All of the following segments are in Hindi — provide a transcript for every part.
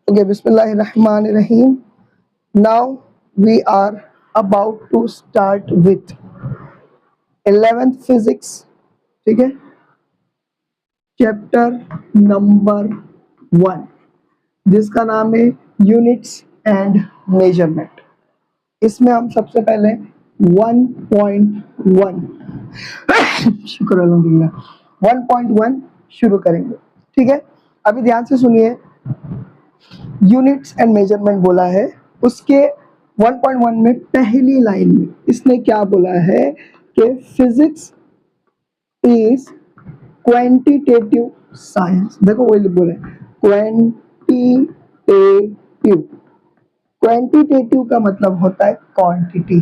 Okay, Bismillahirrahmanirrahim. Now we are about to start with 11th physics. ठीक है, चैप्टर नंबर 1 जिसका नाम है यूनिट्स एंड मेजरमेंट। इसमें हम सबसे पहले 1.1 शुक्र अल्हम्दुलिल्लाह 1.1 शुरू करेंगे। ठीक है, अभी ध्यान से सुनिए। यूनिट्स एंड मेजरमेंट बोला है, उसके 1.1 में पहली लाइन में इसने क्या बोला है कि फिजिक्स इज क्वांटिटेटिव साइंस। देखो वही बोला है, क्वांटिटेटिव। क्वांटिटेटिव का मतलब होता है क्वांटिटी,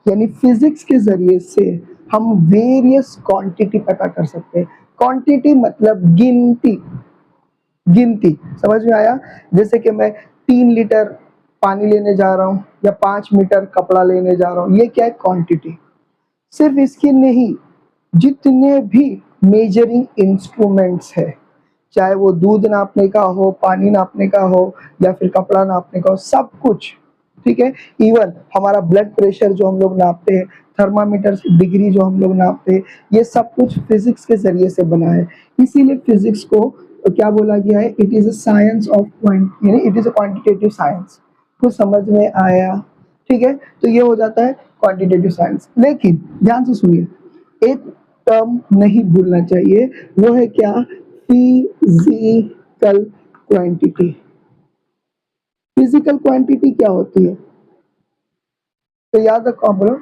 यानी फिजिक्स के जरिए से हम वेरियस क्वांटिटी पता कर सकते हैं। क्वांटिटी मतलब गिनती, गिनती समझ में आया। जैसे कि मैं 3 लीटर पानी लेने जा रहा हूँ या 5 मीटर कपड़ा लेने जा रहा हूँ, ये क्या है? क्वांटिटी। सिर्फ इसकी नहीं, जितने भी मेजरिंग इंस्ट्रूमेंट्स है, चाहे वो दूध नापने का हो, पानी नापने का हो या फिर कपड़ा नापने का हो, सब कुछ। ठीक है, इवन हमारा ब्लड प्रेशर जो हम लोग नापते हैं, थर्मामीटर से डिग्री जो हम लोग नापते हैं, ये सब कुछ फिजिक्स के जरिए से बना है। इसीलिए फिजिक्स को क्या बोला गया है? It is a science of quant, यानी it is a quantitative science. कुछ समझ में आया? ठीक है, तो ये हो जाता है क्वांटिटेटिव साइंस। लेकिन ध्यान से सुनिए, एक टर्म नहीं भूलना चाहिए, वो है क्या? Physical quantity. फिजिकल क्वांटिटी क्या होती है? तो याद रखो आप बोलो,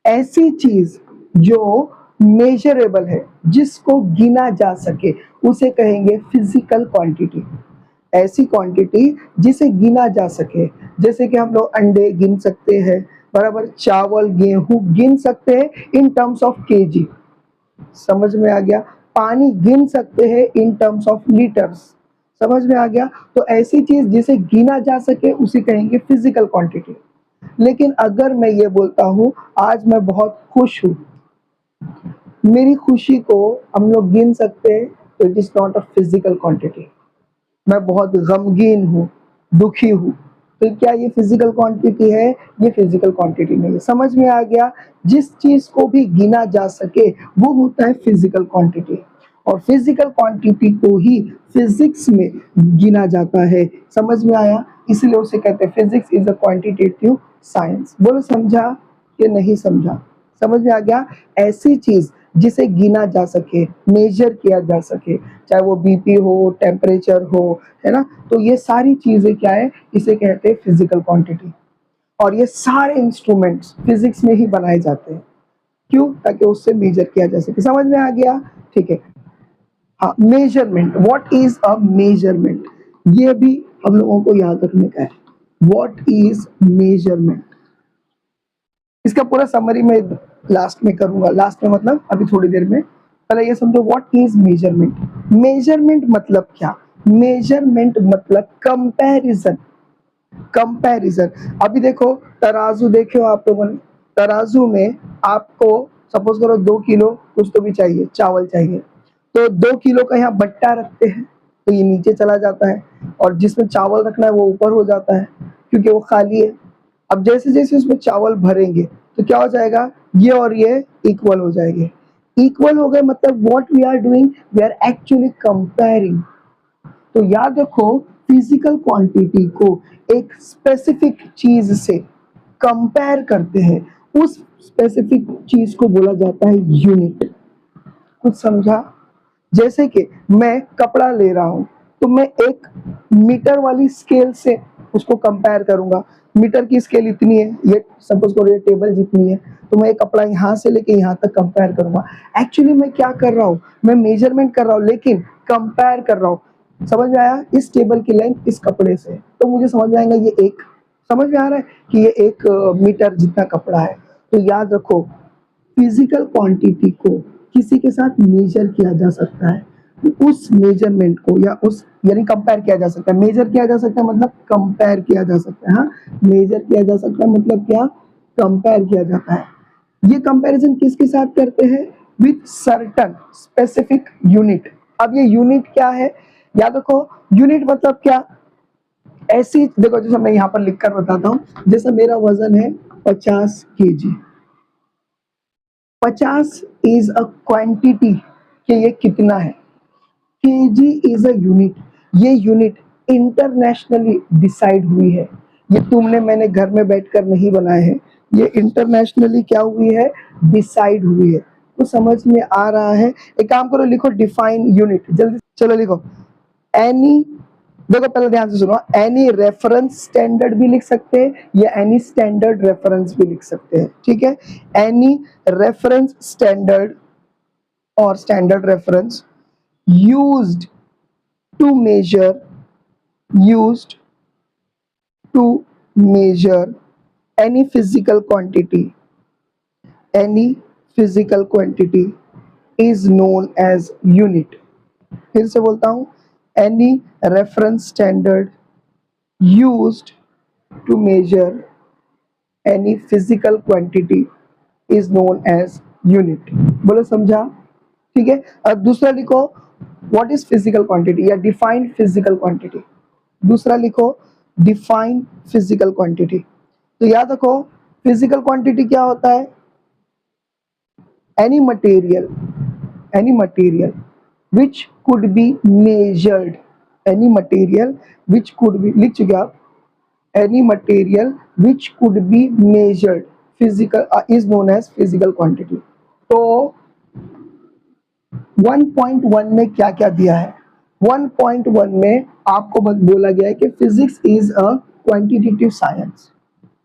ऐसी चीज जो मेजरेबल है, जिसको गिना जा सके, उसे कहेंगे फिजिकल क्वांटिटी। ऐसी क्वांटिटी जिसे गिना जा सके, जैसे कि हम लोग अंडे गिन सकते हैं, बराबर, चावल गेहूं गिन सकते हैं इन टर्म्स ऑफ केजी। समझ में आ गया? पानी गिन सकते हैं इन टर्म्स ऑफ लीटर्स। समझ में आ गया? तो ऐसी चीज जिसे गिना जा सके उसे कहेंगे फिजिकल क्वांटिटी। लेकिन अगर मैं ये बोलता हूँ आज मैं बहुत खुश हूँ, मेरी खुशी को हम लोग गिन सकते हैं, तो it is not a physical quantity. मैं बहुत गमगीन हूँ, दुखी हूँ, तो क्या ये फिजिकल क्वांटिटी है? ये फिजिकल क्वांटिटी नहीं है। समझ में आ गया? जिस चीज को भी गिना जा सके वो होता है फिजिकल क्वांटिटी, और फिजिकल क्वांटिटी को ही फिजिक्स में गिना जाता है। समझ में आया? इसलिए उसे कहते हैं physics is a quantitative science. बोलो समझा कि नहीं समझा? समझ में आ गया? ऐसी चीज जिसे गिना जा सके, मेजर किया जा सके, चाहे वो बीपी हो, टेम्परेचर हो, है ना, तो ये सारी चीजें क्या है? इसे कहते हैं फिजिकल क्वांटिटी। और ये सारे इंस्ट्रूमेंट्स फिजिक्स में ही बनाए जाते हैं। क्यों? ताकि उससे मेजर किया जा सके। समझ में आ गया? ठीक है। हाँ, measurement. What is a measurement? ये भी हम लोगों को याद रखने का है। What is measurement? इसका पूरा समरी मैं लास्ट में करूंगा। लास्ट में मतलब अभी थोड़ी देर में। पहले ये समझो व्हाट इज मेजरमेंट। मेजरमेंट मतलब क्या? मेजरमेंट मतलब कंपैरिजन। कंपैरिजन। अभी देखो तराजू देखे हो आप लोगों ने? तराजू में आपको सपोज करो 2 किलो कुछ तो भी चाहिए, चावल चाहिए, तो 2 किलो का यहाँ बट्टा रखते हैं, तो ये नीचे चला जाता है, और जिसमें चावल रखना है वो ऊपर हो जाता है, क्योंकि वो खाली है। अब जैसे जैसे उसमें चावल भरेंगे तो क्या हो जाएगा? ये और ये इक्वल हो जाएंगे। इक्वल हो गए मतलब what we are doing? We are actually comparing. तो याद रखो, फिजिकल क्वांटिटी को एक स्पेसिफिक चीज से कंपेयर करते हैं, उस स्पेसिफिक चीज को बोला जाता है यूनिट। कुछ समझा? जैसे कि मैं कपड़ा ले रहा हूं, तो मैं एक मीटर वाली स्केल से उसको कंपेयर करूंगा। मीटर की स्केल इतनी है, ये सपोज करो ये टेबल जितनी है, तो मैं एक कपड़ा यहाँ से लेके यहाँ तक कंपेयर करूंगा। एक्चुअली मैं क्या कर रहा हूँ? मैं मेजरमेंट कर रहा हूँ, लेकिन कंपेयर कर रहा हूँ। समझ में आया? इस टेबल की लेंथ इस कपड़े से, तो मुझे समझ में आएगा ये एक, समझ में आ रहा है कि ये 1 मीटर जितना कपड़ा है। तो याद रखो, फिजिकल क्वांटिटी को किसी के साथ मेजर किया जा सकता है, उस मेजरमेंट को या उस, यानी कंपेयर किया जा सकता है। मेजर किया जा सकता है मतलब कंपेयर किया जा सकता है। हाँ, मेजर किया जा सकता है मतलब क्या? कंपेयर किया जाता है। ये कंपैरिजन किसके साथ करते हैं? With certain specific unit. अब ये यूनिट क्या है? याद रखो, यूनिट मतलब क्या? ऐसी देखो, जैसे मैं यहाँ पर लिख कर बताता हूँ, जैसे मेरा वजन है 50 केजी। 50 इज अ क्वांटिटी, कि ये कितना है। केजी इज अ यूनिट, ये यूनिट इंटरनेशनली डिसाइड हुई है। ये तुमने मैंने घर में बैठकर नहीं बनाए हैं, ये इंटरनेशनली क्या हुई है, डिसाइड हुई है। तो समझ में आ रहा है। एक काम करो, लिखो डिफाइन यूनिट, जल्दी चलो लिखो। एनी, देखो पहले ध्यान से सुनो, एनी रेफरेंस स्टैंडर्ड भी लिख सकते हैं या एनी स्टैंडर्ड रेफरेंस भी लिख सकते हैं, ठीक है। एनी रेफरेंस स्टैंडर्ड और standard reference used to measure used to measure any physical quantity, any physical quantity is known as unit। फिर से बोलता हूँ, any reference standard used to measure any physical quantity is known as unit। बोलो समझा, ठीक है। अब दूसरा लिखो, व्हाट इज फिजिकल क्वांटिटी या डिफाइन फिजिकल क्वांटिटी। दूसरा लिखो, डिफाइन फिजिकल क्वांटिटी। तो याद रखो, फिजिकल क्वांटिटी क्या होता है, any material, any material which could be measured, any material which could be, लिख चुके आप, any material which could be measured physical is known as physical quantity. तो 1.1 में क्या क्या दिया है, 1.1 में आपको बोला गया है कि physics is a quantitative science,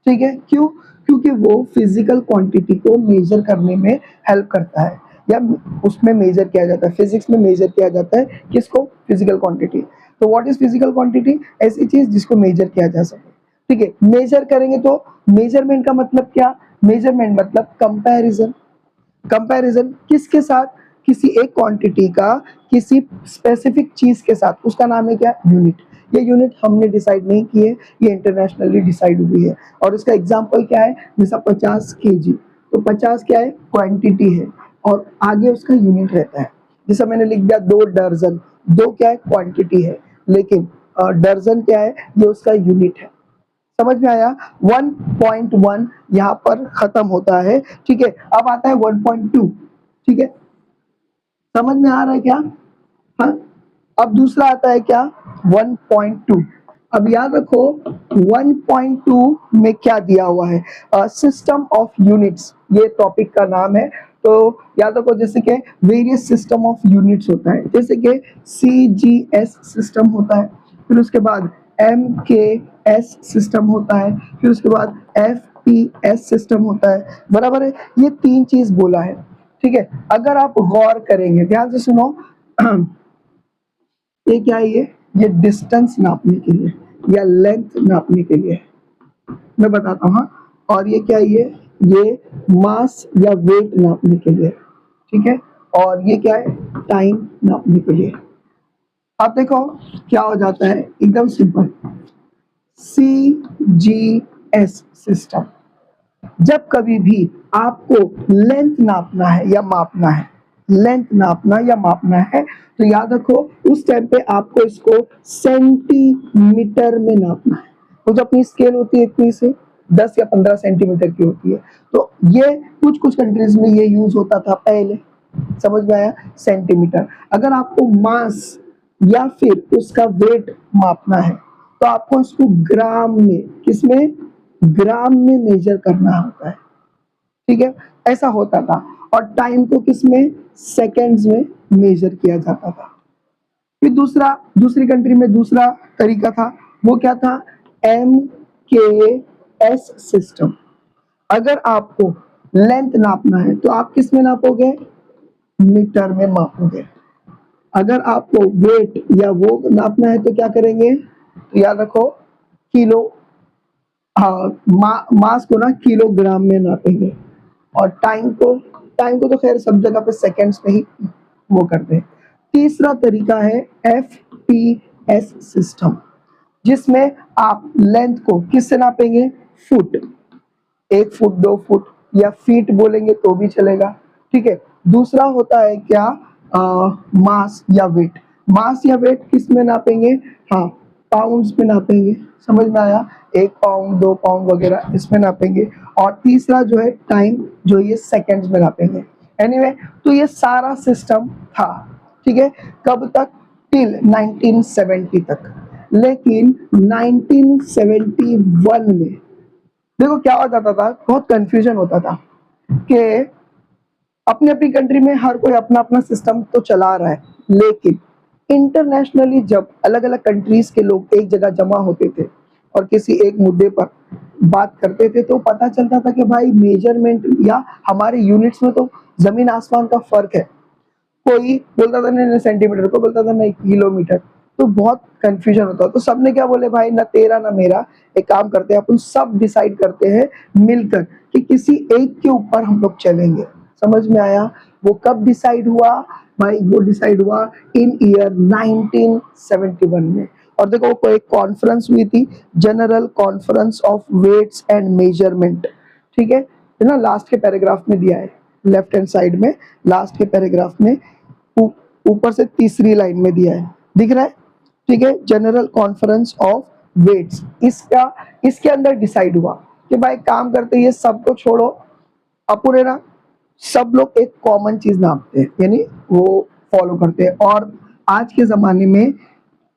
ठीक है। क्यों, क्योंकि वो फिजिकल क्वांटिटी को मेजर करने में हेल्प करता है, या उसमें मेजर किया जाता है, फिजिक्स में मेजर किया जाता है किसको, फिजिकल क्वांटिटी। तो व्हाट इज फिजिकल क्वांटिटी, ऐसी चीज जिसको मेजर किया जा सके, ठीक है। मेजर करेंगे तो मेजरमेंट का मतलब क्या, मेजरमेंट मतलब कंपैरिजन। कंपैरिजन किसके साथ, किसी एक क्वांटिटी का किसी स्पेसिफिक चीज के साथ, उसका नाम है क्या, यूनिट। ये यूनिट हमने डिसाइड नहीं किए, ये इंटरनेशनली डिसाइड हुई है। और इसका एग्जांपल क्या है, जैसा 50 केजी, तो 50 क्या है, क्वांटिटी है, और आगे उसका यूनिट रहता है। जैसा मैंने लिख दिया 2 दर्जन, 2 क्या है, क्वांटिटी है, लेकिन दर्जन क्या है, ये उसका यूनिट है। समझ में आया। 1.1 यहाँ पर खत्म होता है, ठीक है। अब आता है 1.2, ठीक है। समझ में आ रहा है क्या, हाँ। अब दूसरा आता है क्या, 1.2। अब याद रखो 1.2 में क्या दिया हुआ है, सिस्टम ऑफ यूनिट्स, ये टॉपिक का नाम है। तो याद रखो, जैसे कि वेरियस सिस्टम ऑफ यूनिट्स होता है, जैसे कि CGS सिस्टम होता है, फिर उसके बाद MKS सिस्टम होता है, फिर उसके बाद FPS सिस्टम होता है, बराबर है। ये 3 चीज बोला है, ठीक है। अगर आप गौर करेंगे, ध्यान से सुनो, ये क्या है, ये डिस्टेंस नापने के लिए या लेंथ नापने के लिए, मैं बताता हूँ, हाँ। और ये क्या है, ये मास या वेट नापने के लिए, ठीक है। और ये क्या है, टाइम नापने के लिए। अब देखो क्या हो जाता है, एकदम सिंपल, CGS सिस्टम। जब कभी भी आपको लेंथ नापना है या मापना है, लेंथ नापना या मापना है, तो याद रखो उस टाइम पे आपको इसको सेंटीमीटर में नापना है। तो जो अपनी स्केल होती है इतनी से 10 या 15 सेंटीमीटर की होती है, तो ये कुछ कुछ कंट्रीज में ये यूज होता था पहले। समझ में आया, सेंटीमीटर। अगर आपको मास या फिर उसका वेट मापना है, तो आपको इसको ग्राम में, किसमें, ग्राम में मेजर करना होता है, ठीक है। ऐसा होता था। और टाइम को किसमें, सेकंड्स में मेजर किया जाता था। फिर दूसरी कंट्री में दूसरा तरीका था, वो क्या था, MKS सिस्टम। अगर आपको लेंथ नापना है तो आप किस में नापोगे, मीटर में मापोगे। अगर आपको वेट या वो नापना है तो क्या करेंगे, तो याद रखो किलो, हाँ, मास को ना किलोग्राम में नापेंगे। और टाइम को तो खैर सब जगह पे सेकंड्स में ही वो करते हैं। तीसरा तरीका है FPS सिस्टम, जिसमें आप लेंथ को किससे नापेंगे, फुट, 1 फुट 2 फुट या फीट बोलेंगे तो भी चलेगा, ठीक है। दूसरा होता है क्या, मास या वेट। मास या वेट किस में नापेंगे, हाँ, पाउंड्स में नापेंगे, समझ में आया, 1 पाउंड 2 पाउंड वगैरह इसमें नापेंगे। और तीसरा जो है टाइम, जो ये सेकंड्स में नापेंगे। एनीवे तो ये सारा सिस्टम था, ठीक है, कब तक, टिल 1970 तक। लेकिन 1971 में देखो क्या हो जाता था, बहुत कंफ्यूजन होता था कि अपनी अपनी कंट्री में हर कोई अपना अपना सिस्टम तो चला रहा है, लेकिन इंटरनेशनली जब अलग अलग कंट्रीज के लोग एक जगह जमा होते थे और किसी एक मुद्दे पर बात करते थे, तो पता चलता था कि भाई मेजरमेंट या हमारे यूनिट्स में तो जमीन आसमान का फर्क है। कोई बोलता था नहीं सेंटीमीटर, को बोलता था नहीं किलोमीटर। तो बहुत कंफ्यूजन होता, तो सबने क्या बोले, भाई ना तेरा ना मेरा, एक काम करते हैं अपन सब डिसाइड करते हैं मिलकर कि किसी एक के ऊपर हम लोग चलेंगे। समझ में आया। वो कब डिसाइड हुआ भाई, वो डिसाइड हुआ इन ईयर 1971 में। और देखो कोई एक कॉन्फ्रेंस हुई थी, general conference of weights and measurement, ठीक है ना, लास्ट के पैराग्राफ में दिया है, लेफ्ट हैंड साइड में लास्ट के पैराग्राफ में ऊपर से तीसरी लाइन में दिया है, दिख रहा है, ठीक है, जनरल कॉन्फ्रेंस ऑफ वेट्स। इसका इसके अंदर डिसाइड हुआ कि भाई काम करते ये सबको छोड़ो, अपुरे ना सब लोग एक कॉमन चीज नापते हैं, यानी वो फॉलो करते हैं। और आज के जमाने में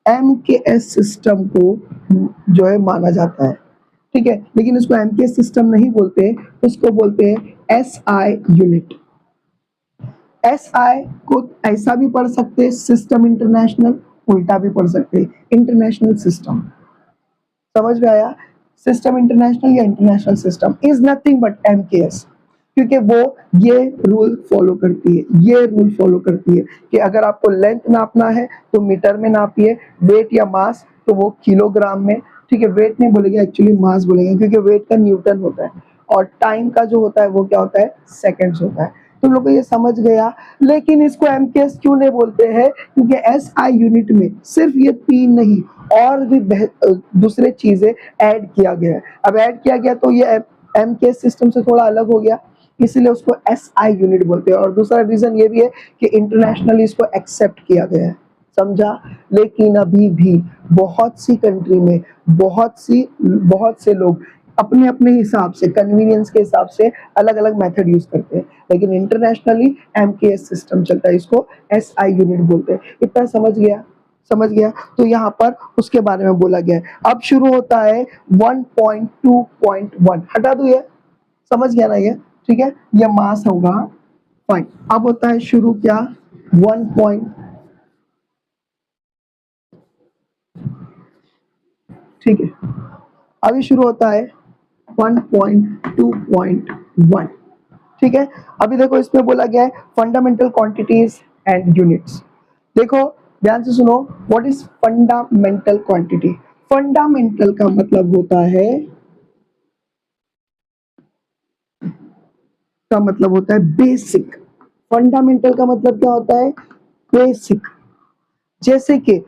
MKS सिस्टम को जो है माना जाता है, ठीक है, लेकिन इसको MKS सिस्टम नहीं बोलते, उसको बोलते हैं SI यूनिट। SI को ऐसा भी पढ़ सकते हैं, सिस्टम इंटरनेशनल, उल्टा भी पढ़ सकते हैं, इंटरनेशनल सिस्टम। समझ में आया, सिस्टम इंटरनेशनल या international system is nothing but MKS, क्योंकि वो ये रूल फॉलो करती है, ये रूल फॉलो करती है कि अगर आपको लेंथ नापना है तो मीटर में नापिए, वेट या मास तो वो किलोग्राम में, ठीक है, वेट नहीं बोलेंगे एक्चुअली मास बोलेंगे, क्योंकि वेट का न्यूटन होता है और टाइम का जो होता है वो क्या होता है, सेकंड्स होता है। तुम लोग को ये समझ गया। लेकिन इसको MKS क्यों नहीं बोलते हैं, क्योंकि SI यूनिट में सिर्फ ये 3 नहीं और भी दूसरे चीजें ऐड किया गया है। अब ऐड किया गया तो ये MKS सिस्टम से थोड़ा अलग हो गया, इसीलिए उसको SI यूनिट बोलते हैं। और दूसरा रीजन ये भी है कि इंटरनेशनली इसको एक्सेप्ट किया गया है, समझा। लेकिन अभी भी बहुत सी कंट्री में बहुत से लोग अपने अपने हिसाब से, कन्वीनियंस के हिसाब से अलग अलग मेथड यूज करते हैं, लेकिन इंटरनेशनली MKS सिस्टम चलता है, इसको SI यूनिट बोलते हैं। इतना समझ गया, समझ गया। तो यहाँ पर उसके बारे में बोला गया है। अब शुरू होता है 1.2.1, हटा दो ये, समझ गया ना ये, ठीक है, ये मास होगा, फाइन। अब होता है शुरू क्या, 1. ठीक है, अभी शुरू होता है 1.2.1, ठीक है। अभी देखो इसमें बोला गया है फंडामेंटल क्वांटिटीज एंड यूनिट्स। देखो ध्यान से सुनो, what is fundamental quantity. Fundamental का मतलब होता है, बेसिक। फंडामेंटल का मतलब क्या होता है, बेसिक। जैसे कि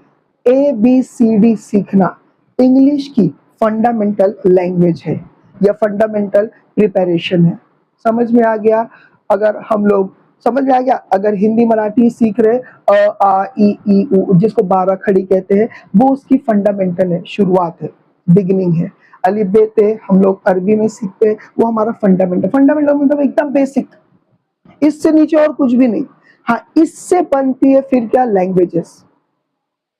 ABCD सीखना इंग्लिश की फंडामेंटल लैंग्वेज है या फंडामेंटल प्रिपरेशन है। समझ में आ गया। अगर हम लोग समझ में आ गया, अगर हिंदी मराठी सीख रहे अ आ इ ई उ जिसको 12 खड़ी कहते हैं, वो उसकी फंडामेंटल है, शुरुआत है, बिगिनिंग है। अलिफ बे ते हम लोग अरबी में सीखते हैं, वो हमारा फंडामेंटल। फंडामेंटल मतलब एकदम बेसिक, इससे नीचे और कुछ भी नहीं। हाँ, इससे बनती है फिर क्या, लैंग्वेजेस।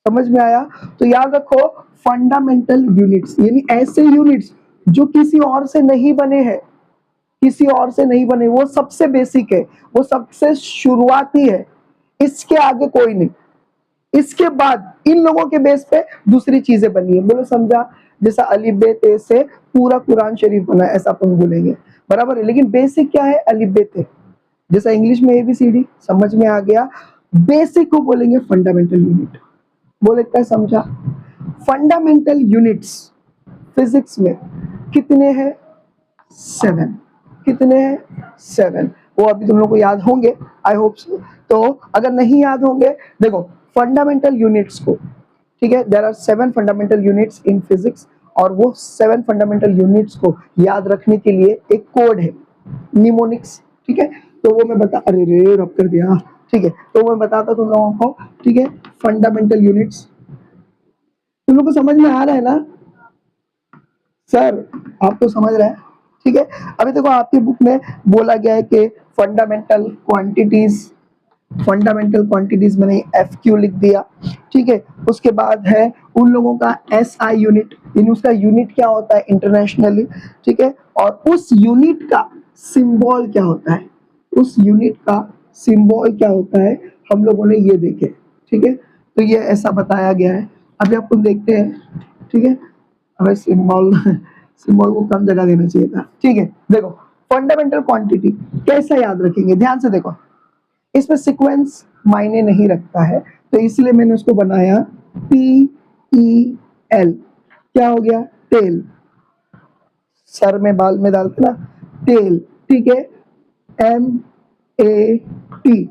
समझ में आया। तो याद रखो फंडामेंटल यूनिट्स यानी ऐसे यूनिट्स जो किसी और से नहीं बने हैं, किसी और से नहीं बने, वो सबसे बेसिक है, वो सबसे शुरुआती है, इसके आगे कोई नहीं। इसके बाद इन लोगों के बेस पे दूसरी चीजें बनी है। बोलो समझा। जैसा अलिफ बे ते से पूरा कुरान शरीफ बना है, ऐसा अपन बोलेंगे, बराबर है। लेकिन बेसिक क्या है, अलिफ बे ते। जैसा इंग्लिश में ABCD, समझ में आ गया। बेसिक को बोलेंगे फंडामेंटल यूनिट। बोले क्या, समझा। फंडामेंटल यूनिट्स फिजिक्स में कितने हैं, 7। कितने हैं, 7। वो अभी तुम लोग को याद होंगे, आई होप सो। तो अगर नहीं याद होंगे, देखो फंडामेंटल यूनिट्स को, ठीक है, there are 7 fundamental units in physics. और वो 7 फंडामेंटल यूनिट्स को याद रखने के लिए एक कोड है, निमोनिक्स, ठीक है। तो वो मैं बता, अरे रे रब कर दिया, ठीक है, तो मैं बताता तुम लोगों को, ठीक है। फंडामेंटल यूनिट्स तुम लोग को समझ में आ रहा है ना सर? आपको समझ रहा है? ठीक है। अभी देखो आपकी बुक में बोला गया है कि फंडामेंटल क्वांटिटीज मैंने एफ क्यू लिख दिया। ठीक है। उसके बाद है उन लोगों का एस आई यूनिट, इन उसका यूनिट क्या होता है इंटरनेशनली। ठीक है। और उस यूनिट का सिंबल क्या होता है, उस यूनिट का सिंबल क्या होता है, हम लोगों ने ये देखे। ठीक है। तो ये ऐसा बताया गया है। अभी आपको देखते हैं। ठीक है। हमें सिंबल सिंबल को कम जगह देना चाहिए था। ठीक है। देखो फंडामेंटल क्वांटिटी कैसा याद रखेंगे, ध्यान से देखो। इसमें सीक्वेंस मायने नहीं रखता है, तो इसलिए मैंने उसको बनाया PEL। क्या हो गया? तेल। सर में बाल में डालते ना, तेल। ठीक है। MAT,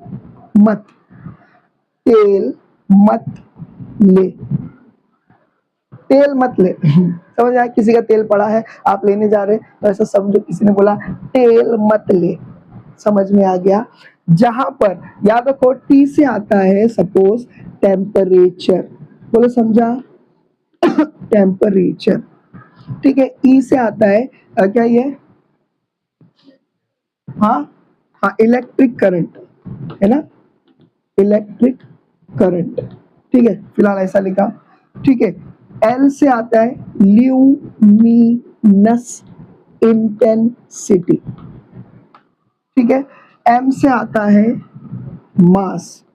मत। तेल मत ले, तेल मत ले। समझ आया? किसी का तेल पड़ा है, आप लेने जा रहे हैं, तो ऐसा समझो किसी ने बोला तेल मत ले। समझ में आ गया? जहां पर याद रखो टी से आता है सपोज टेम्परेचर, बोलो समझा? टेम्परेचर। ठीक है। ई से आता है क्या ये? हाँ हाँ, इलेक्ट्रिक करंट है ना, इलेक्ट्रिक करंट। ठीक है, फिलहाल ऐसा लिखा। ठीक है। एल से आता है ल्यूमिनस इंटेंसिटी। ठीक है। एम से आता है मास।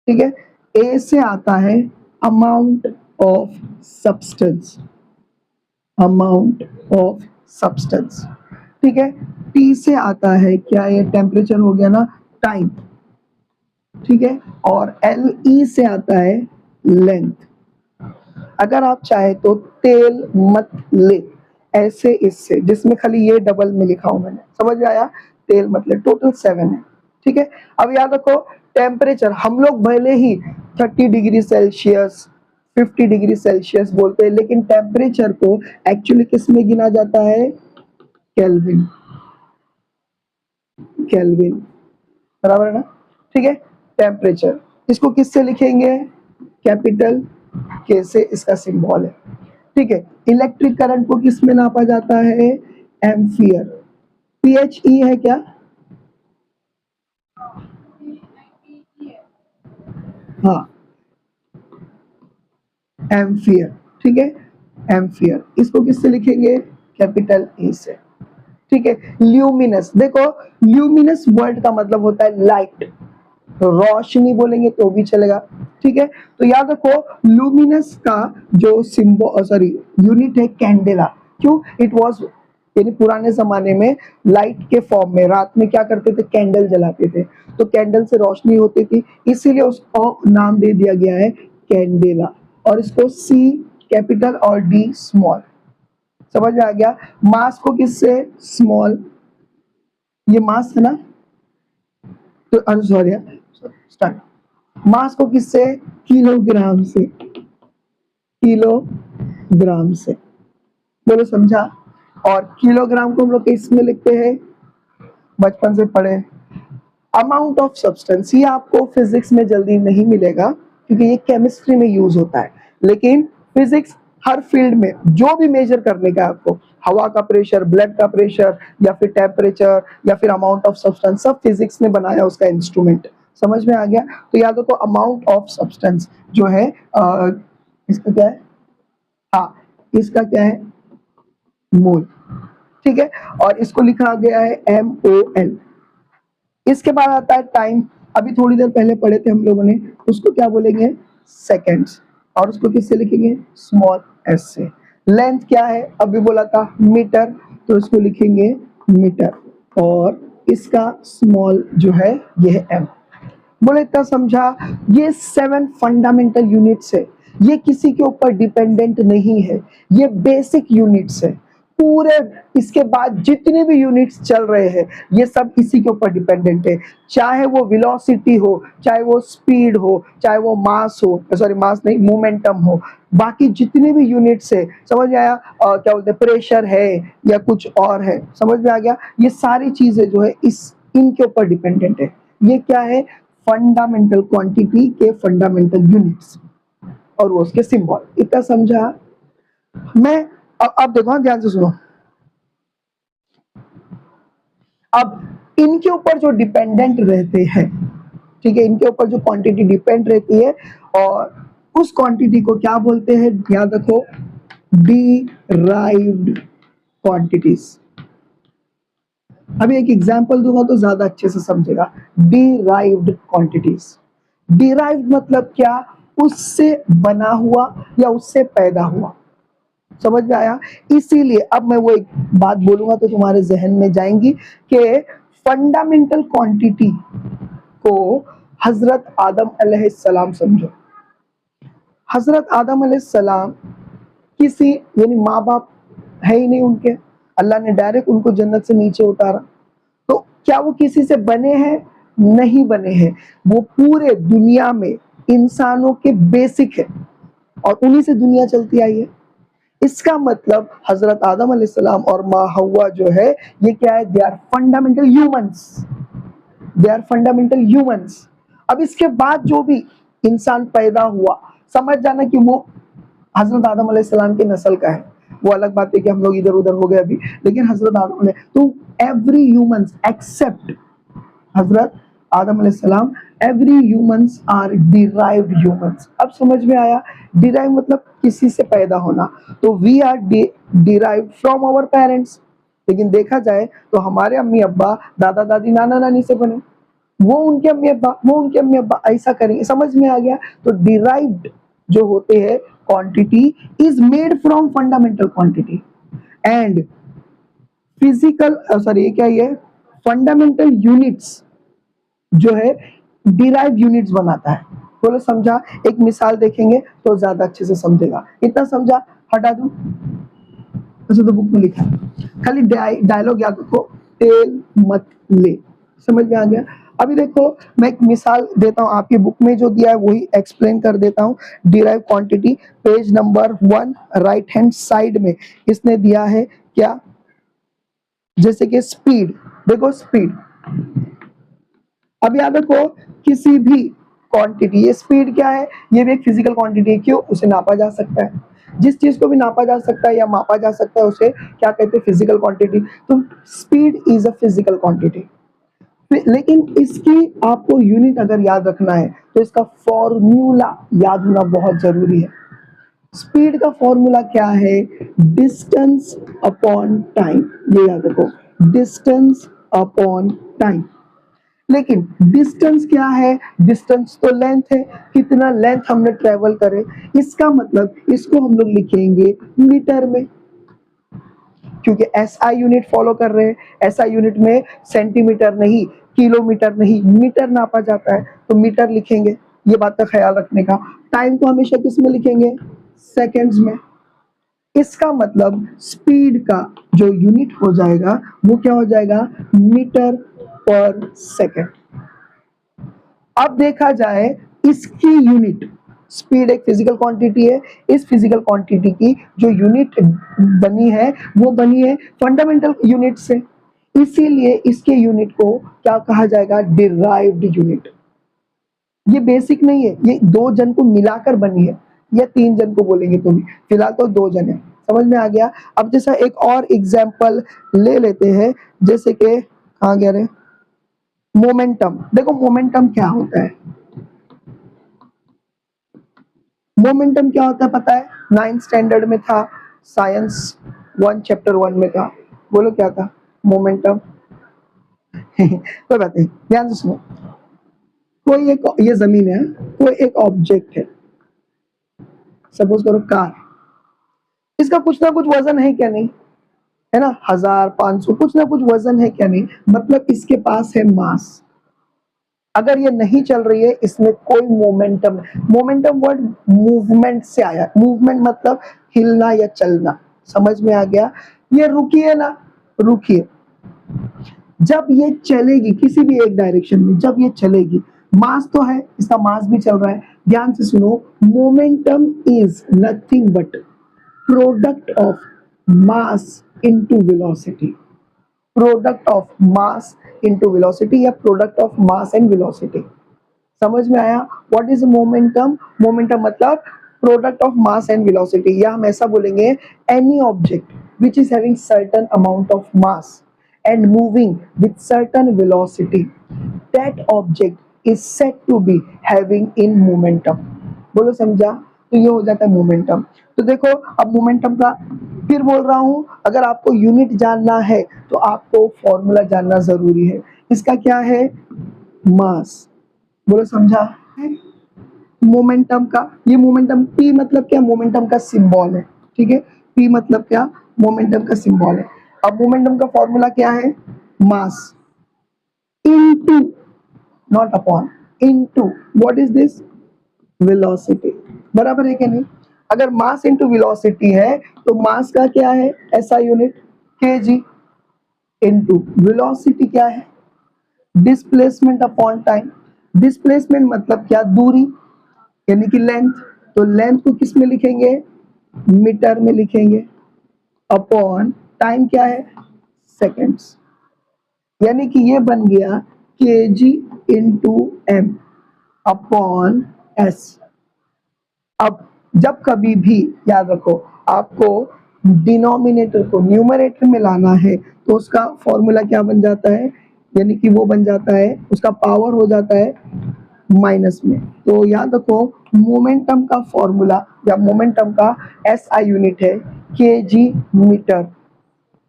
ठीक है। ए से आता है amount of substance, amount of substance. ठीक है। टी से आता है क्या, ये टेम्परेचर हो गया ना, टाइम। ठीक है। और एल ई से आता है लेंथ। अगर आप चाहे तो तेल मत ले, ऐसे इससे, जिसमें खाली ये डबल में लिखा हूं मैंने, समझ में आया? तेल मत ले। टोटल 7 है। ठीक है। अब याद रखो टेम्परेचर हम लोग भले ही 30 डिग्री सेल्सियस 50 डिग्री सेल्सियस बोलते हैं, लेकिन टेम्परेचर को एक्चुअली किस में गिना जाता है? केल्विन। केल्विन, बराबर है ना? ठीक है। टेम्परेचर इसको किससे लिखेंगे? कैपिटल के से इसका सिंबल है। ठीक है। इलेक्ट्रिक करंट को किस में नापा जाता है? एम्पियर। PHE है क्या? हाँ, एम्पियर। ठीक है। एम्पियर इसको किससे लिखेंगे? कैपिटल E से। ठीक है। ल्यूमिनस, देखो ल्यूमिनस वर्ड का मतलब होता है लाइट, रोशनी बोलेंगे तो भी चलेगा। ठीक है। तो याद रखो लुमिनस का जो सिंबल सॉरी यूनिट है कैंडेला। क्यों? इट वाज, यानी पुराने जमाने में लाइट के फॉर्म में रात में क्या करते थे? कैंडल जलाते थे, तो कैंडल से रोशनी होती थी, इसीलिए उसको नाम दे दिया गया है कैंडेला। और इसको C कैपिटल और D स्मॉल। समझ में आ गया? मास को किससे? स्मॉल, ये मास है ना, तो सॉरी स्टार्ट। मास को किससे? किलोग्राम से, किलोग्राम से। बोलो समझा? और किलोग्राम को हम लोग किस में लिखते हैं? बचपन से पढ़े। अमाउंट ऑफ सब्सटेंस, ये आपको फिजिक्स में जल्दी नहीं मिलेगा क्योंकि ये केमिस्ट्री में यूज होता है, लेकिन फिजिक्स हर फील्ड में जो भी मेजर करने का आपको, हवा का प्रेशर, ब्लड का प्रेशर, या फिर टेम्परेचर, या फिर अमाउंट ऑफ सब्सटेंस, सब फिजिक्स ने बनाया उसका इंस्ट्रूमेंट। समझ में आ गया? तो याद रखो अमाउंट ऑफ सब्सटेंस जो है इसका क्या है? हाँ, इसका क्या है? मोल। ठीक है। और इसको लिखा गया है MOL। इसके बाद आता है टाइम। अभी थोड़ी देर पहले पढ़े थे हम लोगों ने, उसको क्या बोलेंगे? सेकेंड्स। और उसको किससे लिखेंगे? स्मॉल s से। लेंथ क्या है? अभी बोला था मीटर, तो इसको लिखेंगे मीटर। और इसका स्मॉल जो है ये है m। बोले इतना समझा? ये 7 फंडामेंटल यूनिट्स है, ये किसी के ऊपर डिपेंडेंट नहीं है, ये बेसिक यूनिट्स है पूरे। इसके बाद जितने भी यूनिट्स चल रहे हैं ये सब इसी के ऊपर डिपेंडेंट है, चाहे वो वेलोसिटी हो, चाहे वो स्पीड हो, चाहे वो मास हो, सॉरी मास नहीं, मोमेंटम हो। बाकी जितने भी यूनिट्स है, समझ में आया? क्या बोलते हैं, प्रेशर है या कुछ और है, समझ में आ गया? ये सारी चीजें जो है इस इनके ऊपर डिपेंडेंट है। ये क्या है? फंडामेंटल क्वांटिटी के फंडामेंटल यूनिट्स। और वो उसके सिंबल। इतना समझा? मैं अब देखो, हाँ, ध्यान से सुनो। अब इनके ऊपर जो डिपेंडेंट रहते हैं, ठीक है, इनके ऊपर जो क्वांटिटी डिपेंड रहती है, और उस क्वांटिटी को क्या बोलते हैं, याद रखो, डिराइव्ड क्वांटिटीज। अभी एक एग्जांपल दूंगा तो ज्यादा अच्छे से समझेगा। डिराइव्ड क्वांटिटीज, डिराइव्ड मतलब क्या, उससे बना हुआ या उससे पैदा हुआ। समझ में आया? इसीलिए अब मैं वो एक बात बोलूंगा तो तुम्हारे जहन में जाएंगी कि फंडामेंटल क्वांटिटी को हजरत आदम अलैहिस्सलाम समझो। हजरत आदम अलैहिस्सलाम किसी, यानी माँ बाप है ही नहीं उनके, अल्लाह ने डायरेक्ट उनको जन्नत से नीचे उतारा। तो क्या वो किसी से बने हैं? नहीं बने हैं। वो पूरे दुनिया में इंसानों के बेसिक है और उन्हीं से दुनिया चलती आई है। इसका मतलब हजरत आदम अलैहिस्सलाम और माँ हव्वा जो है, ये क्या है, they are fundamental humans, they are fundamental humans. अब इसके बाद जो भी इंसान पैदा हुआ, समझ जाना कि वो हजरत आदम अलैहिस्सलाम की नस्ल का है। वो अलग बात है कि हम लोग इधर उधर हो गए अभी, लेकिन हजरत आदम ने तो every humans accept Hazrat Adam अलैहिस्सलाम, every humans are derived humans. अब समझ में आया? डिराइव मतलब किसी से पैदा होना। तो we are derived from our parents. लेकिन देखा जाए तो हमारे अम्मी अब्बा, दादा दादी, नाना नानी से बने, वो उनके अम्मी अब्बा, वो उनके अम्मी अब्बा, ऐसा करेंगे। समझ में आ गया? तो डिराइव्ड जो होते हैं quantity is made from fundamental quantity and physical, sorry ये क्या है, फंडामेंटल यूनिट्स जो है डिराइव यूनिट्स बनाता है। बोलो समझा? एक मिसाल देखेंगे तो ज्यादा अच्छे से समझेगा। इतना समझा? हटा दूं? अच्छा, तो बुक में लिखा है, खाली डायलॉग याद रखो, तेल मत ले। समझ में आ गया? अभी देखो, मैं एक मिसाल देता हूँ, आपकी बुक में जो दिया है वही एक्सप्लेन कर देता हूँ। Derive quantity, page number 1 right hand side में इसने दिया है क्या, जैसे कि स्पीड। देखो स्पीड, अब याद रखो, किसी भी क्वांटिटी, ये स्पीड क्या है, ये भी एक फिजिकल क्वांटिटी है। क्यों? उसे नापा जा सकता है। जिस चीज को भी नापा जा सकता है या मापा जा सकता है उसे क्या कहते हैं, फिजिकल क्वांटिटी। तो speed is a physical quantity. लेकिन इसकी आपको यूनिट अगर याद रखना है तो इसका फॉर्मूला याद होना बहुत जरूरी है। स्पीड का फॉर्मूला क्या है, डिस्टेंस अपॉन टाइम। ये याद रखो, डिस्टेंस अपॉन टाइम। लेकिन डिस्टेंस क्या है, डिस्टेंस तो लेंथ है, कितना लेंथ हमने ट्रेवल करे। इसका मतलब इसको हम लोग लिखेंगे मीटर में, क्योंकि एसआई यूनिट फॉलो कर रहे हैं। एसआई यूनिट में सेंटीमीटर नहीं, किलोमीटर नहीं, मीटर नापा जाता है, तो मीटर लिखेंगे। ये बात का ख्याल रखने का। टाइम को हमेशा किस में लिखेंगे, सेकेंड्स में। इसका मतलब स्पीड का जो यूनिट हो जाएगा वो क्या हो जाएगा, मीटर पर सेकेंड। अब देखा जाए इसकी यूनिट, स्पीड एक फिजिकल क्वांटिटी है, इस फिजिकल क्वांटिटी की जो यूनिट बनी है वो बनी है फंडामेंटल यूनिट से। इसीलिए इसके यूनिट को क्या कहा जाएगा, डिराइव्ड यूनिट। ये बेसिक नहीं है, ये 2 जन को मिलाकर बनी है, या 3 जन को बोलेंगे तो भी, फिलहाल तो 2 जन है। समझ में आ गया? अब जैसा एक और एग्जाम्पल ले लेते हैं, जैसे कि कहाँ गया रे, मोमेंटम। देखो मोमेंटम क्या होता है, मोमेंटम क्या होता है पता है, 9th स्टैंडर्ड में था, साइंस 1 चैप्टर 1 में था। बोलो क्या था मोमेंटम? कोई बात नहीं, ध्यान से सुनो। कोई एक, ये जमीन है, कोई एक ऑब्जेक्ट है, सपोज करो कार। इसका कुछ ना कुछ वजन है क्या नहीं, है ना, 1000 500 कुछ ना कुछ वजन है क्या नहीं, मतलब इसके पास है मास। अगर ये नहीं चल रही है, इसमें कोई मोमेंटम, मोमेंटम वर्ड मूवमेंट से आया, मूवमेंट मतलब हिलना या चलना। समझ में आ गया? ये रुकी है ना, रुकी है। जब ये चलेगी किसी भी एक डायरेक्शन में, जब ये चलेगी, मास तो है, इसका मास भी चल रहा है। ध्यान से सुनो, momentum is nothing but product of mass into velocity. Product of mass into velocity या product of mass and velocity. समझ में आया? What is momentum? मोमेंटम मतलब product of mass and velocity, या हम ऐसा बोलेंगे any object which is having certain amount of mass and moving with certain velocity, that object is said to be having in momentum। बोलो समझा? तो ये हो जाता है मोमेंटम। तो देखो अब मोमेंटम का फिर बोल रहा हूं, अगर आपको यूनिट जानना है तो आपको फॉर्मूला जानना जरूरी है। इसका क्या है? मास। बोलो समझा? मोमेंटम का, ये मोमेंटम पी मतलब क्या? मोमेंटम का सिंबल है, ठीक है। पी मतलब क्या? मोमेंटम का सिंबल है। अब मोमेंटम का फॉर्मूला क्या है? Mass into, not upon, into what is this? Velocity. बराबर है क्या नहीं? अगर मास इनटू वेलोसिटी है तो मास का क्या है? SI unit KG, into velocity क्या है? Displacement upon time. डिस्प्लेसमेंट मतलब क्या? दूरी, यानी कि लेंथ। तो लेंथ को किस में लिखेंगे? मीटर में लिखेंगे, अपॉन टाइम क्या है? सेकेंड्स। यानी कि ये बन गया KG into M upon S. अब जब कभी भी याद रखो आपको डिनोमिनेटर को न्यूमरेटर में लाना है तो उसका फॉर्मूला क्या बन जाता है? यानी कि वो बन जाता है, उसका पावर हो जाता है माइनस में। तो याद रखो मोमेंटम का फॉर्मूला या मोमेंटम का एसआई यूनिट है केजी मीटर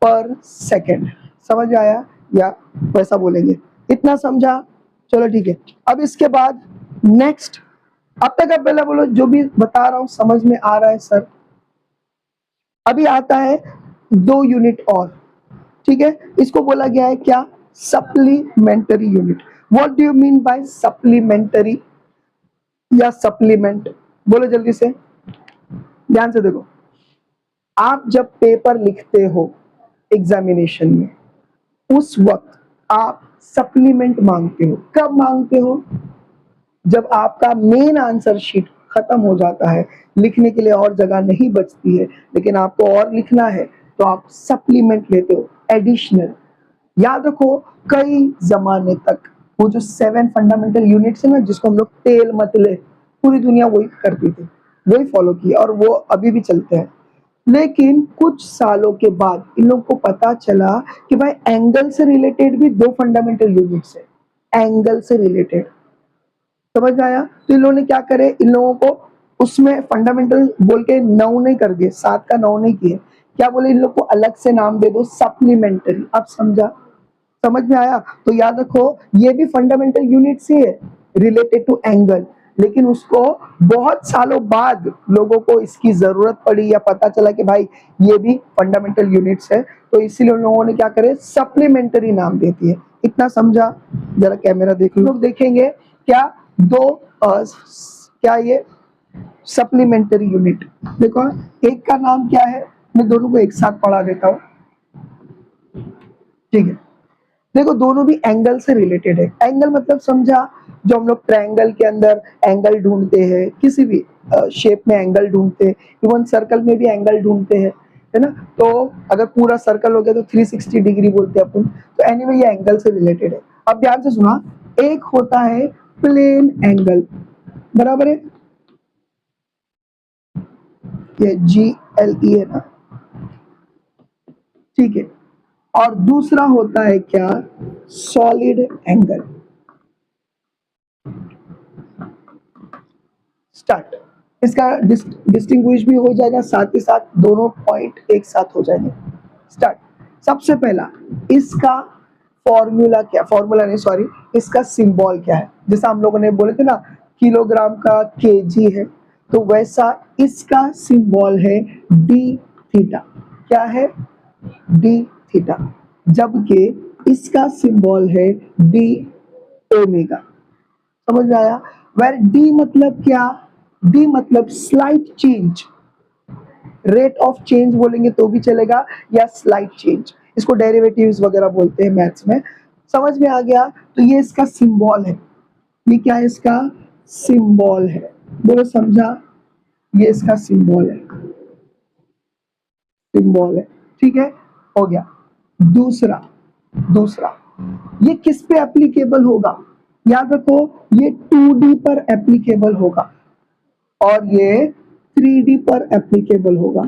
पर सेकेंड। समझ में आया? या वैसा बोलेंगे, इतना समझा? चलो ठीक है। अब इसके बाद नेक्स्ट, अब तक आप पहले बोलो जो भी बता रहा हूं समझ में आ रहा है सर? अभी आता है 2 यूनिट और, ठीक है। इसको बोला गया है क्या? Supplementary unit. What do you mean by supplementary या सप्लीमेंट? बोलो जल्दी से, ध्यान से देखो। आप जब पेपर लिखते हो एग्जामिनेशन में, उस वक्त आप सप्लीमेंट मांगते हो। कब मांगते हो? जब आपका मेन आंसर शीट खत्म हो जाता है, लिखने के लिए और जगह नहीं बचती है, लेकिन आपको और लिखना है, तो आप सप्लीमेंट लेते हो, एडिशनल। याद रखो कई जमाने तक वो जो 7 फंडामेंटल यूनिट्स है ना, जिसको हम लोग तेल मतले, पूरी दुनिया वही करती थी, वही फॉलो किया और वो अभी भी चलते हैं। लेकिन कुछ सालों के बाद इन लोगों को पता चला कि भाई एंगल से रिलेटेड भी 2 फंडामेंटल यूनिट्स है, एंगल से रिलेटेड। समझ में आया? तो इन लोगों ने क्या करे, इन लोगों को उसमें फंडामेंटल बोल के 9 नहीं कर दिए, 7 का 9 नहीं किए। क्या बोले, इन लोग को अलग से नाम दे दो, सप्लीमेंटरी। अब समझा? समझ में आया? तो याद रखो ये भी फंडामेंटल यूनिट्स ही है रिलेटेड टू एंगल, लेकिन उसको बहुत सालों बाद लोगों को इसकी जरूरत पड़ी या पता चला कि भाई ये भी फंडामेंटल यूनिट्स है, तो इसीलिए उन लोगों ने क्या करे, सप्लीमेंटरी नाम देती है। इतना समझा? जरा कैमरा देख लो। लोग देखेंगे क्या दो क्या ये सप्लीमेंटरी यूनिट, देखो एक का नाम क्या है, मैं दोनों को एक साथ पढ़ा देता हूँ, ठीक है। देखो दोनों भी एंगल से रिलेटेड है। एंगल मतलब समझा? जो हम लोग ट्रायंगल के अंदर एंगल ढूंढते हैं, किसी भी शेप में एंगल ढूंढते हैं, इवन सर्कल में भी एंगल ढूंढते हैं, है ना। तो अगर पूरा सर्कल हो गया तो 360 डिग्री बोलते हैं अपन। तो एनीवे ये एंगल से रिलेटेड है। अब ध्यान से सुना, एक होता है प्लेन एंगल, बराबर है, ये GLE है ना, ठीक है। और दूसरा होता है क्या, सॉलिड एंगल। स्टार्ट। इसका डिस्टिंग्विश भी हो जाएगा, साथ ही साथ दोनों पॉइंट एक साथ हो जाएंगे। स्टार्ट। सबसे पहला इसका फॉर्मूला क्या, फॉर्मूला नहीं सॉरी, इसका सिंबल क्या है? जैसा हम लोगों ने बोले थे ना किलोग्राम का केजी है, तो वैसा इसका सिंबल है डी थीटा। क्या है? D theta. जबकि इसका सिंबल है डी ओमेगा। समझ में आया? वेर डी मतलब क्या? डी मतलब slight change, rate of change बोलेंगे तो भी चलेगा, या स्लाइट चेंज, इसको डेरिवेटिव्स वगैरह बोलते हैं मैथ्स में। समझ में आ गया? तो ये इसका सिंबल है। ये क्या है? इसका सिंबल है। बोलो समझा? ये इसका सिंबल है, सिंबल है, ठीक है, हो गया। दूसरा, दूसरा ये किस पे एप्लीकेबल होगा? याद रखो ये 2D पर एप्लीकेबल होगा और ये 3D पर एप्लीकेबल होगा।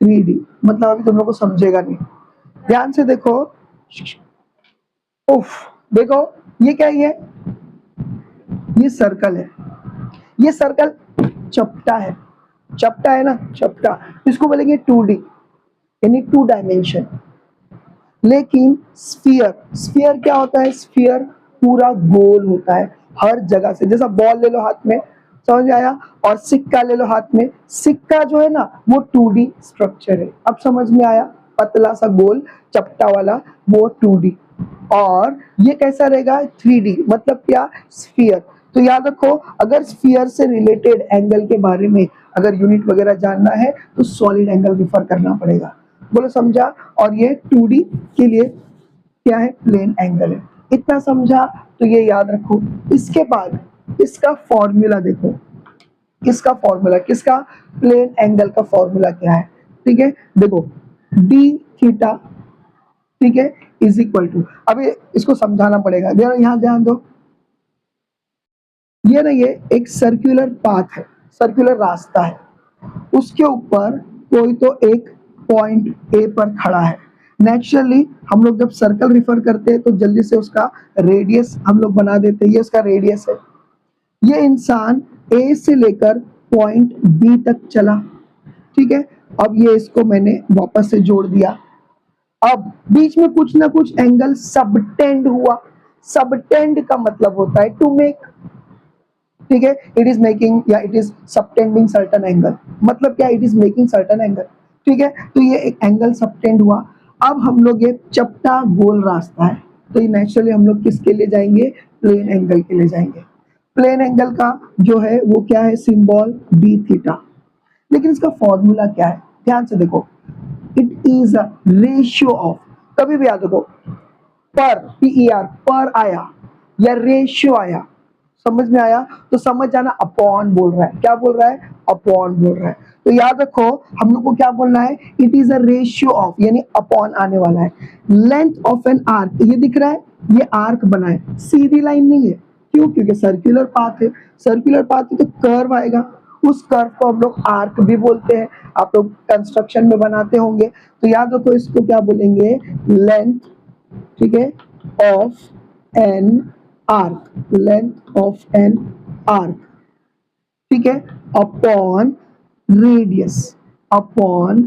3D मतलब अभी तुम लोग को समझेगा नहीं, ध्यान से देखो। उफ, देखो ये क्या है, ये सर्कल है, ये सर्कल चपटा है, चपटा है ना, चपटा, इसको बोलेंगे 2D यानी 2 डायमेंशन। लेकिन स्फीयर, स्फीयर क्या होता है, स्फीयर पूरा गोल होता है हर जगह से, जैसा बॉल ले लो हाथ में, समझ में आया, और सिक्का ले लो हाथ में, सिक्का जो है ना वो 2D स्ट्रक्चर है, अब समझ में आया, पतला सा गोल चपटा वाला वो 2D, और ये कैसा रहेगा 3D, मतलब क्या, स्फीयर। तो याद रखो, अगर स्फीयर से रिलेटेड एंगल के बारे में अगर यूनिट वगैरह जानना है तो सॉलिड एंगल रिफर करना पड़ेगा, बोलो समझा। और ये 2D के लिए क्या है, प्लेन एंगल है, इतना समझा तो ये याद रखो। इसके बाद इसका फॉर्मूला देखो, इसका फॉर्मूला, किसका, प्लेन एंगल का फॉर्मूला क्या है, ठीक है, देखो डी थीटा, ठीक है, इज इक्वल टू, अभी इसको समझाना पड़ेगा, यहाँ ध्यान दो, ये ना ये एक सर्कुलर पाथ है, सर्कुलर रास्ता है, उसके ऊपर कोई तो एक पॉइंट ए पर खड़ा है। नेचुरली हम लोग जब सर्कल रिफर करते हैं तो जल्दी से उसका रेडियस हम लोग बना देते हैं, ये उसका रेडियस है। ये इंसान ए से लेकर पॉइंट बी तक चला, ठीक है, अब ये इसको मैंने वापस से जोड़ दिया, अब बीच में कुछ ना कुछ एंगल सबटेंड हुआ, सबटेंड का मतलब होता है टू मेक, ठीक है, इट इज मेकिंग या it is subtending certain angle, मतलब क्या, it is making certain angle, ठीक है, तो ये एक एंगल सबटेंड हुआ। अब हम लोग ये चपटा गोल रास्ता है, तो ये नेचुरली हम लोग किसके लिए जाएंगे, प्लेन एंगल के लिए जाएंगे। प्लेन एंगल का जो है वो क्या है, सिंबल डी थीटा, लेकिन इसका फॉर्मूला क्या है, ध्यान से देखो, it is a ratio of, कभी भी याद रखो, पर पीईआर पर आया या रेशियो आया, समझ में आया तो समझ जाना अपॉन बोल रहा है, क्या बोल रहा है, अपॉन बोल रहा है, तो याद रखो हम लोग को क्या बोलना है, it is a ratio of, यानी अपॉन आने वाला है, लेंथ ऑफ एन आर्क, ये दिख रहा है, ये आर्क बना है, सीधी लाइन नहीं है, क्यों, क्योंकि सर्कुलर पाथ है, सर्कुलर पाथ है तो कर्व आएगा, उस कर्व को हम लोग आर्क भी बोलते हैं, आप लोग कंस्ट्रक्शन में बनाते होंगे, तो याद रखो इसको क्या बोलेंगे, लेंथ, ठीक है, of an arc, length of an arc, ठीक है, अपॉन रेडियस, अपॉन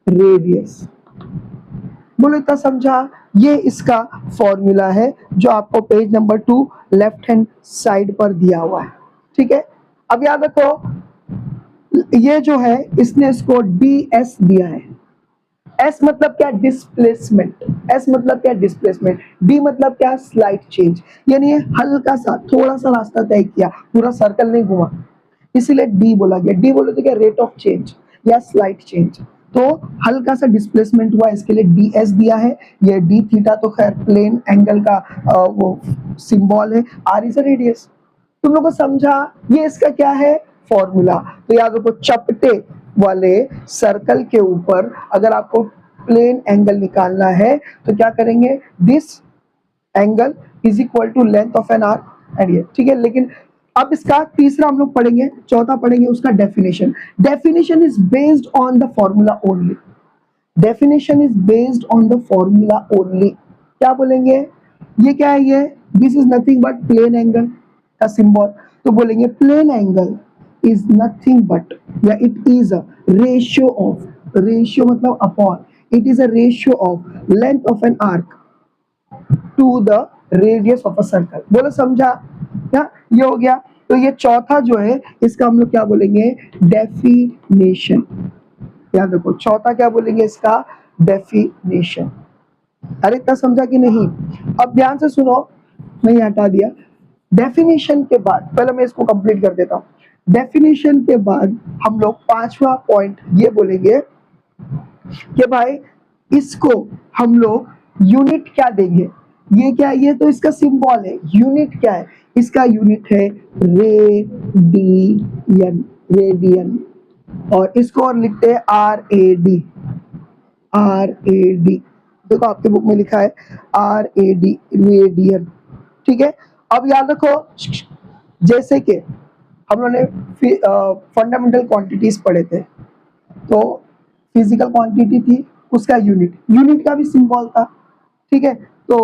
रेडियस, बोलो इतना समझा। ये इसका फॉर्मूला है जो आपको page number 2 left hand side पर दिया हुआ है, ठीक है। अब याद रखो ये जो है इसने इसको ds दिया है, S मतलब क्या, डिस्प्लेसमेंट, S मतलब क्या, डिस्प्लेसमेंट, D मतलब क्या, स्लाइट चेंज, यानी हल्का सा थोड़ा सा रास्ता तय किया, पूरा सर्कल नहीं घुमा, इसीलिए D बोला गया। D बोले तो क्या, रेट ऑफ चेंज या स्लाइट चेंज, तो हल्का सा डिस्प्लेसमेंट हुआ, इसके लिए ds दिया है। ये d थीटा तो खैर प्लेन एंगल का वो सिंबल है, r इज अ रेडियस, तुम लोग को समझा। ये इसका क्या है, फॉर्मूला। तो याद रखो चपटे वाले सर्कल के ऊपर अगर आपको प्लेन एंगल निकालना है तो क्या करेंगे, this angle is equal to length of an arc and ये, ठीक है। लेकिन अब इसका तीसरा हम लोग पढ़ेंगे, चौथा पढ़ेंगे उसका definition. Definition is based on the formula only, definition is based on the formula only. क्या बोलेंगे, ये क्या है, ये this is nothing but plane angle का सिंबल, तो बोलेंगे plane angle is nothing but या it is a ratio of, ratio मतलब upon, it is a ratio of length of an arc to the radius of a circle, बोलो समझा क्या, ये हो गया। तो ये चौथा जो है इसका हम लोग क्या बोलेंगे, डेफिनेशन, याद रखो चौथा क्या बोलेंगे इसका, डेफिनेशन। अरे इतना समझा कि नहीं, अब ध्यान से सुनो, मैं हटा दिया। डेफिनेशन के बाद पहले मैं इसको कंप्लीट कर देता हूँ। डेफिनेशन के बाद हम लोग पांचवा पॉइंट ये बोलेंगे कि भाई इसको हम लोग यूनिट क्या देंगे, ये क्या है, ये तो इसका सिंबल है, यूनिट क्या है, इसका यूनिट है रेडियन, रेडियन, और इसको और लिखते हैं RAD, RAD, देखो आपके बुक में लिखा है RAD, रेडियन, ठीक है। अब याद रखो जैसे कि हम लोगों ने फंडामेंटल क्वांटिटीज पढ़े थे, तो फिजिकल क्वांटिटी थी, उसका यूनिट का भी सिंबल था, ठीक है। तो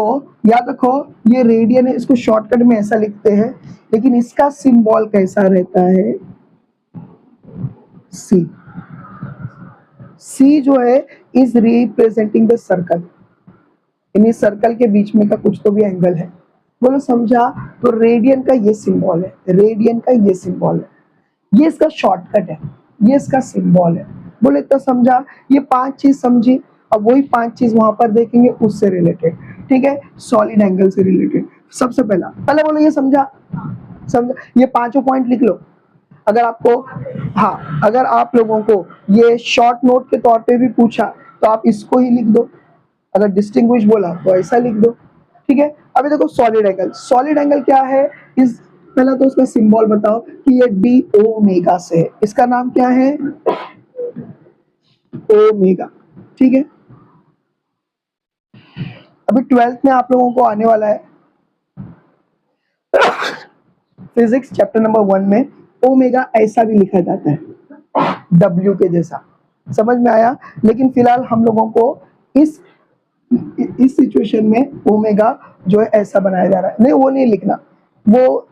याद रखो ये रेडियन है, इसको शॉर्टकट में ऐसा लिखते हैं, लेकिन इसका सिंबल कैसा रहता है, सी। सी जो है इज रिप्रेजेंटिंग द सर्कल, यानी सर्कल के बीच में का कुछ तो भी एंगल है, बोलो समझा। तो रेडियन का ये सिंबल है, रेडियन का ये सिंबल है, ये इसका शॉर्टकट है, ये इसका सिंबल है, बोले इतना समझा। ये 5 चीज समझी, अब वही 5 चीज वहां पर देखेंगे उससे रिलेटेड, ठीक है, सॉलिड एंगल से रिलेटेड। सबसे पहले बोलो ये समझा, समझा, ये पांचों पॉइंट लिख लो। अगर आपको, हाँ, अगर आप लोगों को ये शॉर्ट नोट के तौर पे भी पूछा तो आप इसको ही लिख दो, अगर डिस्टिंग्विश बोला तो ऐसा लिख दो, ठीक है। अभी देखो सॉलिड एंगल, सॉलिड एंगल क्या है, इस पहला तो उसका सिंबल बताओ कि ये डी ओमेगा से है, इसका नाम क्या है, ओमेगा, ठीक है। अभी 12th में आप लोगों को आने वाला है फिजिक्स चैप्टर नंबर 1 में, ओमेगा ऐसा भी लिखा जाता है डब्ल्यू के जैसा, समझ में आया। लेकिन फिलहाल हम लोगों को इस सिचुएशन में ओमेगा जो है ऐसा बनाया जा रहा है, नहीं वो नहीं लिखना, वो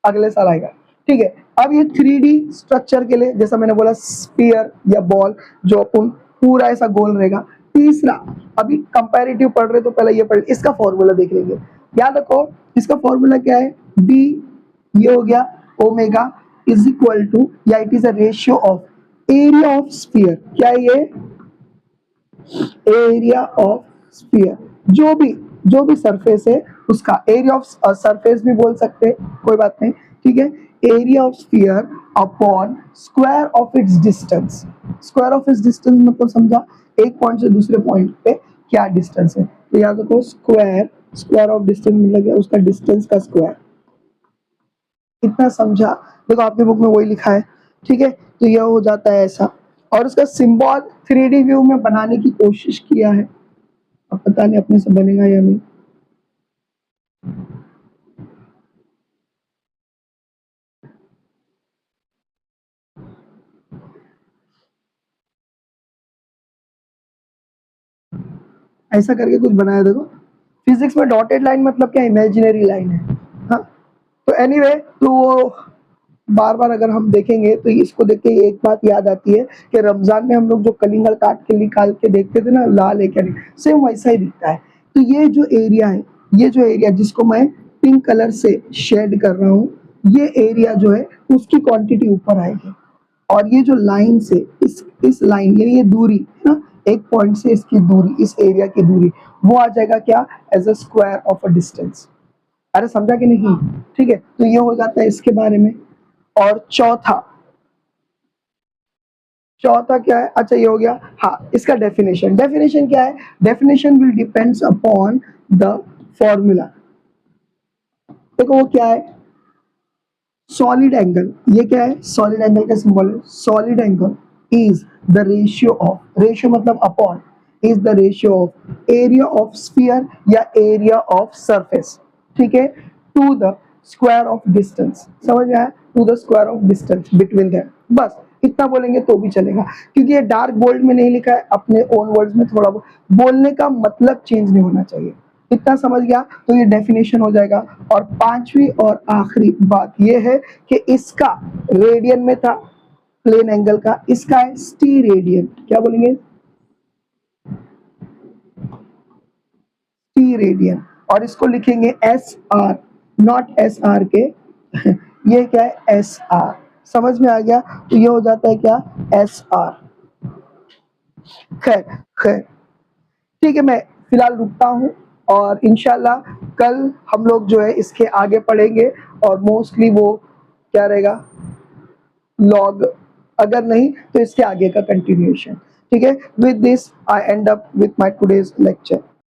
अगले साल आएगा, ठीक है। अब ये 3D स्ट्रक्चर के लिए, जैसा मैंने बोला स्फीयर या बॉल, जो अपन पूरा ऐसा गोल रहेगा। तीसरा, अभी कंपैरेटिव पढ़ रहे तो पहले ये पढ़, इसका फॉर्मूला देख लेंगे। याद रखो इसका फॉर्मूला क्या है, बी, ये हो गया ओमेगा इज इक्वल टू, या it is a ratio of area of sphere, क्या है ये, एरिया ऑफ स्फीयर, जो भी सरफेस है उसका एरिया ऑफ सरफेस भी बोल सकते हैं, कोई बात नहीं, ठीक है। Area of sphere upon square of its distance, square of its distance मतलब समझा एक पॉइंट से दूसरे पॉइंट पे क्या डिस्टेंस है, तो याद रखो स्क्वायर ऑफ डिस्टेंस मतलब उसका डिस्टेंस का स्क्वायर, इतना समझा। देखो आपके बुक में वही लिखा है, ठीक है। तो यह हो जाता है ऐसा, और उसका सिंबल 3D व्यू में बनाने की कोशिश किया है, अब पता नहीं अपने से बनेगा या नहीं। ऐसा करके कुछ बनाया, देखो फिजिक्स में डॉटेड लाइन मतलब क्या, इमेजिनरी लाइन है, हाँ। तो एनीवे, तो वो बार बार अगर हम देखेंगे तो इसको देख के एक बात याद आती है कि रमजान में हम लोग जो कलिंगड़ काट के निकाल के देखते थे ना, लाल है क्या नहीं, सेम वैसा ही दिखता है। तो ये जो एरिया है, ये जो एरिया जिसको मैं पिंक कलर से शेड कर रहा हूँ, ये एरिया जो है उसकी क्वांटिटी ऊपर आएगी, और ये जो लाइन से इस लाइन, यानी ये दूरी है ना, एक पॉइंट से इसकी दूरी, इस एरिया की दूरी, वो आ जाएगा क्या, as a square of a distance. अरे समझा कि नहीं, ठीक है। तो ये हो जाता है इसके बारे में। और चौथा चौथा क्या है, अच्छा ये हो गया, हाँ, इसका डेफिनेशन क्या है, definition will depends upon the formula. देखो वो क्या है, सॉलिड एंगल, ये क्या है, सॉलिड एंगल का सिंबल है, solid angle is the ratio of, ratio मतलब upon, is the ratio of area of sphere या एरिया ऑफ सरफेस, ठीक है, to the square of distance, समझ में आया, to the square of distance between them. बस इतना बोलेंगे तो भी चलेगा, क्योंकि ये डार्क बोल्ड में नहीं लिखा है, अपने ओन वर्ड्स में थोड़ा बोलने का मतलब चेंज नहीं होना चाहिए, इतना समझ गया। तो ये डेफिनेशन हो जाएगा। और पांचवी और आखिरी बात ये है कि इसका रेडियन में था प्लेन एंगल का, इसका है स्टी रेडियन, क्या बोलेंगे, टी रेडियन, और इसको लिखेंगे S R, not S R के ये क्या है एस आर, समझ में आ गया। तो ये हो जाता है क्या, एस आर। खैर खैर, ठीक है, मैं फिलहाल रुकता हूँ, और इंशाल्लाह कल हम लोग जो है इसके आगे पढ़ेंगे, और मोस्टली वो क्या रहेगा, लॉग, अगर नहीं तो इसके आगे का कंटिन्यूएशन, ठीक है। With this I and up with my today's lecture.